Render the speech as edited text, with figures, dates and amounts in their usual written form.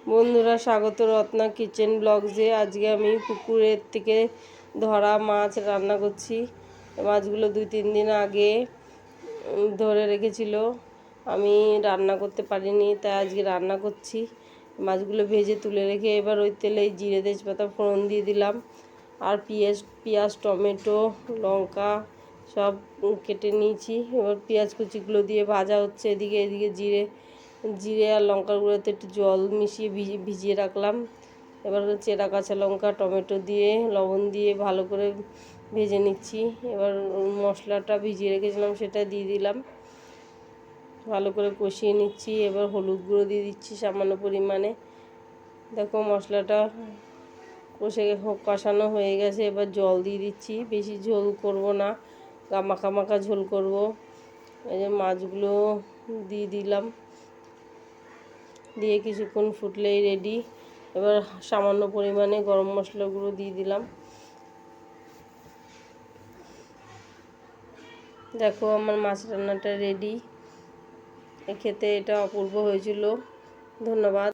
বন্ধুরা, স্বাগত রত্না কিচেন ব্লগসে। আজকে আমি পুকুরের থেকে ধরা মাছ রান্না করছি। মাছগুলো 2-3 দিন আগে ধরে রেখেছিল, আমি রান্না করতে পারিনি, তাই আজকে রান্না করছি। মাছগুলো ভেজে তুলে রেখে এবার ওই তেলেই জিরে তেজপাতা ফোড়ন দিয়ে দিলাম, আর পেঁয়াজ টমেটো লঙ্কা সব কেটে নিয়েছি। এবার পেঁয়াজ কুচিগুলো দিয়ে ভাজা হচ্ছে। এদিকে জিরে আর লঙ্কার গুঁড়োতে একটু জল মিশিয়ে ভিজিয়ে রাখলাম। এবার চেরা কাঁচা লঙ্কা টমেটো দিয়ে লবণ দিয়ে ভালো করে ভেজে নিচ্ছি। এবার মশলাটা ভিজিয়ে রেখেছিলাম সেটা দিয়ে দিলাম, ভালো করে কষিয়ে নিচ্ছি। এবার হলুদ গুঁড়ো দিয়ে দিচ্ছি সামান্য পরিমাণে। দেখো মশলাটা কষানো হয়ে গেছে, এবার জল দিয়ে দিচ্ছি। বেশি ঝোল করব না, মাখা মাখা ঝোল করব। এই যে মাছগুলো দিয়ে দিলাম, দিয়ে কিছুক্ষণ ফুটলেই রেডি। এবার সামান্য পরিমাণে গরম মশলা গুঁড়ো দিয়ে দিলাম। দেখো আমার মাছ রান্নাটা রেডি। খেতে এটা অপূর্ব হয়েছিল। ধন্যবাদ।